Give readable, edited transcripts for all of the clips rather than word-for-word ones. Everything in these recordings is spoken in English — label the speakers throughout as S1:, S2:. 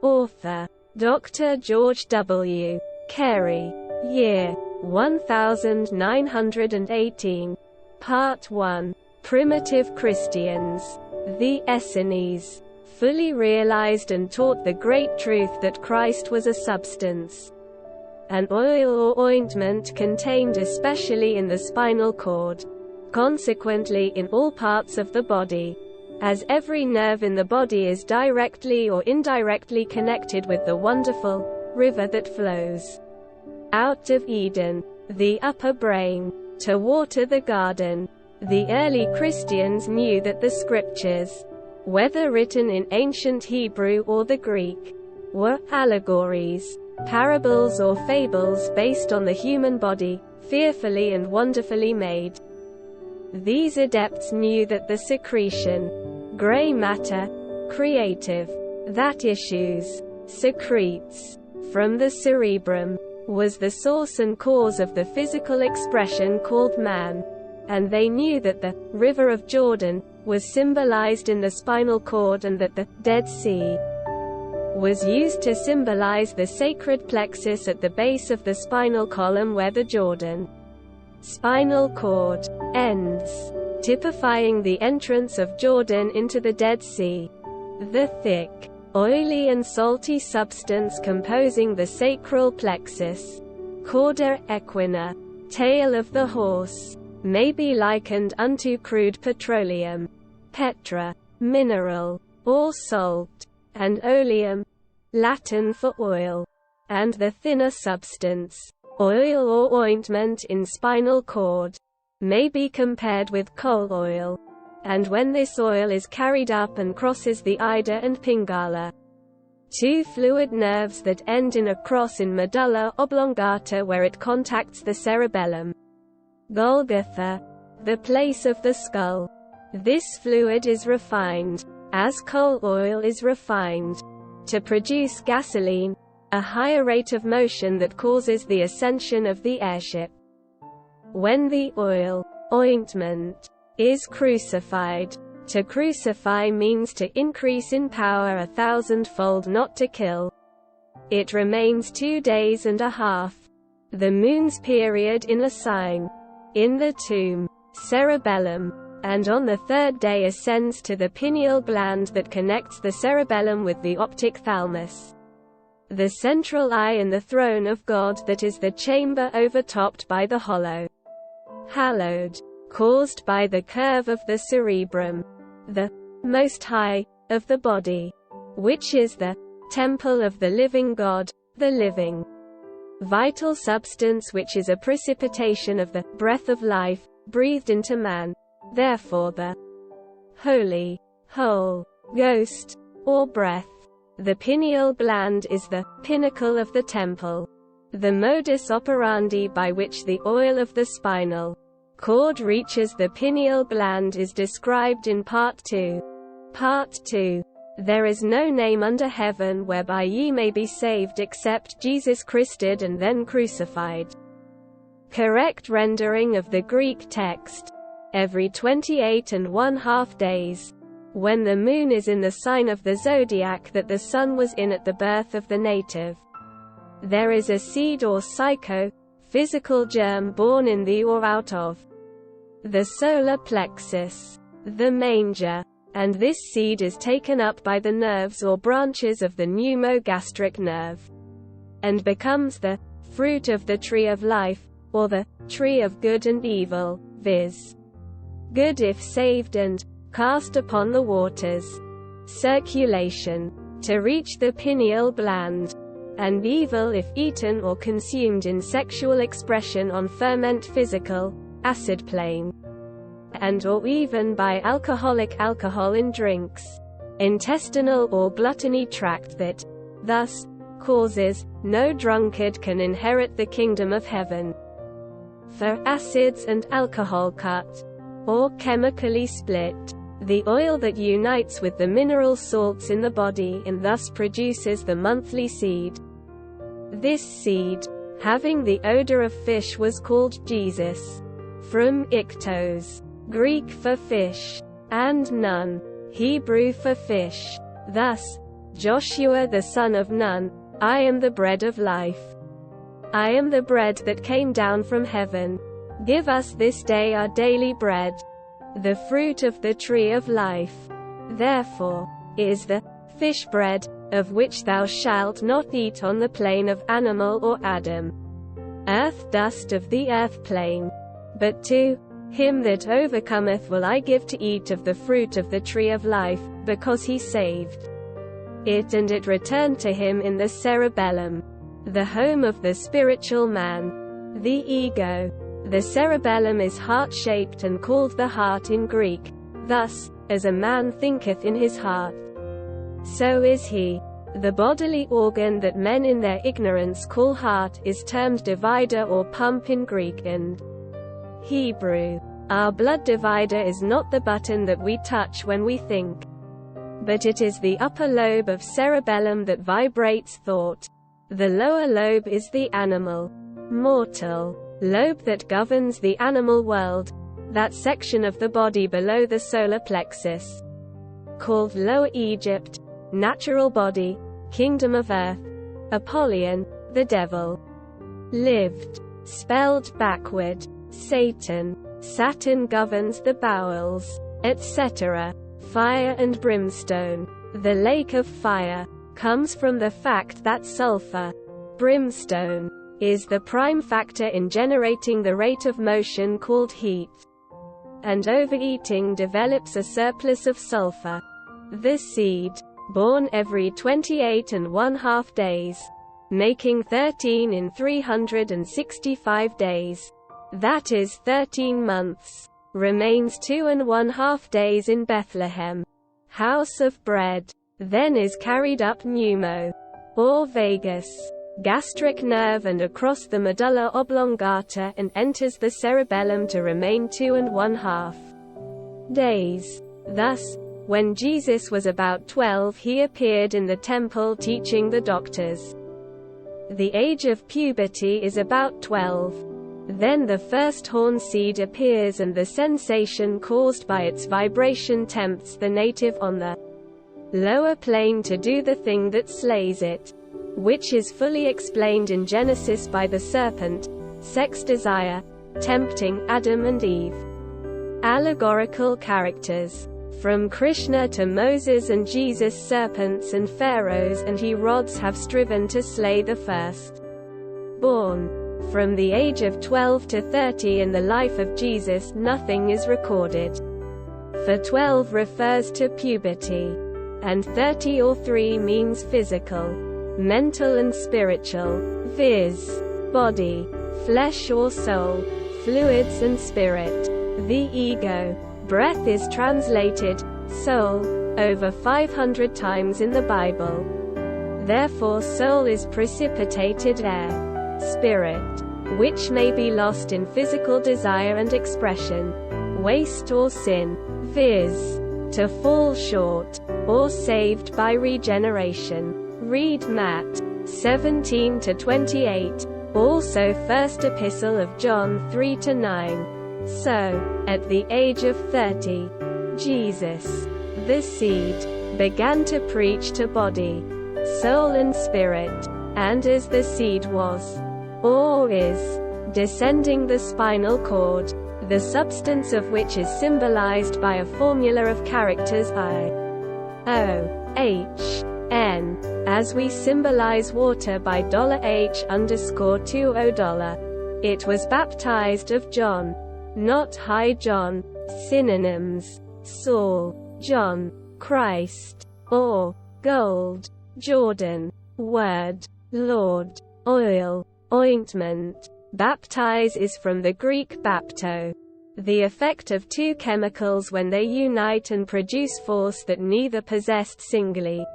S1: Author Dr. George W. Carey. Year 1918. Part 1. Primitive Christians. The Essenes fully realized and taught the great truth that Christ was a substance, an oil or ointment contained especially in the spinal cord, consequently in all parts of the body, as every nerve in the body is directly or indirectly connected with the wonderful river that flows out of Eden, the upper brain, to water the garden. The early Christians knew that the scriptures, whether written in ancient Hebrew or the Greek, were allegories, parables or fables based on the human body, fearfully and wonderfully made. These adepts knew that the secretion, gray matter, creative, that issues, secretes, from the cerebrum, was the source and cause of the physical expression called man, and they knew that the River of Jordan was symbolized in the spinal cord and that the Dead Sea was used to symbolize the sacred plexus at the base of the spinal column where the Jordan spinal cord ends, typifying the entrance of Jordan into the Dead Sea. The thick, oily and salty substance composing the sacral plexus, cauda equina, tail of the horse, may be likened unto crude petroleum, petra, mineral, or salt, and oleum, Latin for oil, and the thinner substance, oil or ointment in spinal cord, may be compared with coal oil, and when this oil is carried up and crosses the ida and pingala, two fluid nerves that end in a cross in medulla oblongata where it contacts the cerebellum, Golgotha, the place of the skull. This fluid is refined, as coal oil is refined, to produce gasoline, a higher rate of motion that causes the ascension of the airship. When the oil, ointment, is crucified, to crucify means to increase in power 1,000-fold, not to kill. It remains 2 days and a half, the moon's period, in a sign, in the tomb, cerebellum, and on the third day ascends to the pineal gland that connects the cerebellum with the optic thalamus, the central eye, and the throne of God that is the chamber overtopped by the hollow, hallowed, caused by the curve of the cerebrum, the Most High of the body, which is the temple of the living God, the living, vital substance which is a precipitation of the breath of life, breathed into man. Therefore the Holy, whole, Ghost, or breath, the pineal gland, is the pinnacle of the temple. The modus operandi by which the oil of the spinal cord reaches the pineal gland is described in Part 2. Part 2. There is no name under heaven whereby ye may be saved except Jesus Christ did and then crucified. Correct rendering of the Greek text. Every 28½ days, when the moon is in the sign of the zodiac that the sun was in at the birth of the native, there is a seed or physical germ born in the or out of the solar plexus, the manger, and this seed is taken up by the nerves or branches of the pneumogastric nerve, and becomes the fruit of the tree of life, or the tree of good and evil, viz. Good if saved and cast upon the waters, circulation, to reach the pineal gland, and evil if eaten or consumed in sexual expression on ferment physical, acid plane, and or even by alcoholic alcohol in drinks, intestinal or gluttony tract that, thus, causes, no drunkard can inherit the kingdom of heaven. For acids and alcohol cut, or chemically split, the oil that unites with the mineral salts in the body and thus produces the monthly seed. This seed, having the odor of fish, was called Jesus, from iktos, Greek for fish, and nun, Hebrew for fish. Thus, Joshua the son of Nun, I am the bread of life. I am the bread that came down from heaven. Give us this day our daily bread. The fruit of the tree of life, therefore, is the fish bread, of which thou shalt not eat on the plain of animal or Adam. Earth dust of the earth plain. But to him that overcometh will I give to eat of the fruit of the tree of life, because he saved it and it returned to him in the cerebellum, the home of the spiritual man, the ego. The cerebellum is heart-shaped and called the heart in Greek. Thus, as a man thinketh in his heart, so is he. The bodily organ that men in their ignorance call heart is termed divider or pump in Greek and Hebrew. Our blood divider is not the button that we touch when we think, but it is the upper lobe of cerebellum that vibrates thought. The lower lobe is the animal, mortal lobe that governs the animal world, that section of the body below the solar plexus, called Lower Egypt, natural body, kingdom of earth. Apollyon, the devil, lived, spelled backward. Satan, Saturn governs the bowels, etc. Fire and brimstone. The lake of fire comes from the fact that sulfur, brimstone, is the prime factor in generating the rate of motion called heat. And overeating develops a surplus of sulfur. The seed, born every 28½ days, making 13 in 365 days, that is 13 months, remains 2½ days in Bethlehem, house of bread, then is carried up pneumo, or vagus, gastric nerve and across the medulla oblongata and enters the cerebellum to remain 2½ days. Thus, when Jesus was about 12 he appeared in the temple teaching the doctors. The age of puberty is about 12. Then the first horn seed appears and the sensation caused by its vibration tempts the native on the lower plane to do the thing that slays it, which is fully explained in Genesis by the serpent, sex desire, tempting Adam and Eve. Allegorical characters. From Krishna to Moses and Jesus, serpents and pharaohs and Herods have striven to slay the first born. From the age of 12 to 30 in the life of Jesus nothing is recorded. For 12 refers to puberty, and 30 or 3 means physical, mental and spiritual, viz. Body, flesh or soul, fluids and spirit. The ego. Breath is translated soul over 500 times in the Bible. Therefore soul is precipitated air. Spirit, which may be lost in physical desire and expression, waste or sin, viz. To fall short, or saved by regeneration. Read Matt 17-28, also First Epistle of John 3-9. So, at the age of 30, Jesus, the seed, began to preach to body, soul and spirit, and as the seed was, or is, descending the spinal cord, the substance of which is symbolized by a formula of characters I, O, H, N, as we symbolize water by $H_20. It was baptized of John, not High John. Synonyms: Saul, John, Christ, or gold, Jordan, word, Lord, oil, ointment. Baptize is from the Greek bapto, the effect of two chemicals when they unite and produce force that neither possessed singly.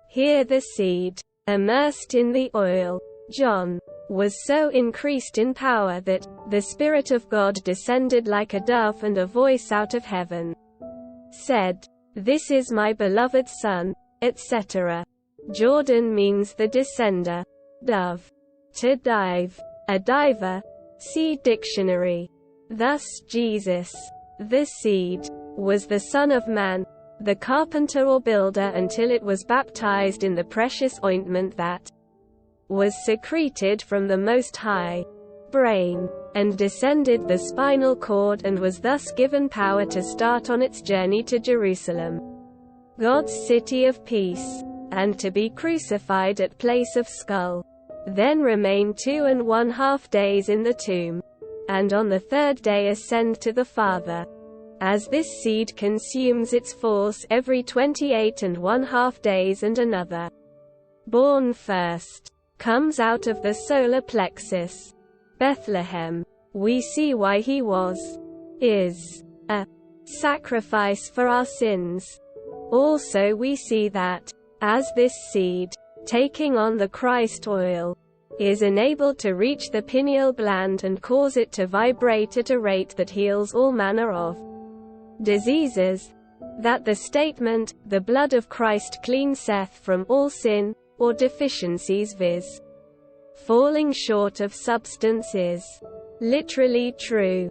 S1: Here the seed, immersed in the oil, John, was so increased in power that the Spirit of God descended like a dove, and a voice out of heaven said, "This is my beloved Son," etc. Jordan means the descender. Dove, to dive, a diver. See dictionary. Thus Jesus, the seed, was the Son of Man, the carpenter or builder until it was baptized in the precious ointment that was secreted from the Most High brain, and descended the spinal cord, and was thus given power to start on its journey to Jerusalem, God's city of peace, and to be crucified at place of skull. Then remain 2½ days in the tomb, and on the third day ascend to the Father. As this seed consumes its force every 28½ days, and another, born first, comes out of the solar plexus, Bethlehem, we see why he is a sacrifice for our sins. Also we see that, as this seed, taking on the Christ oil, is enabled to reach the pineal gland and cause it to vibrate at a rate that heals all manner of diseases, that the statement, the blood of Christ cleanseth from all sin, or deficiencies, viz. falling short of substance, is literally true.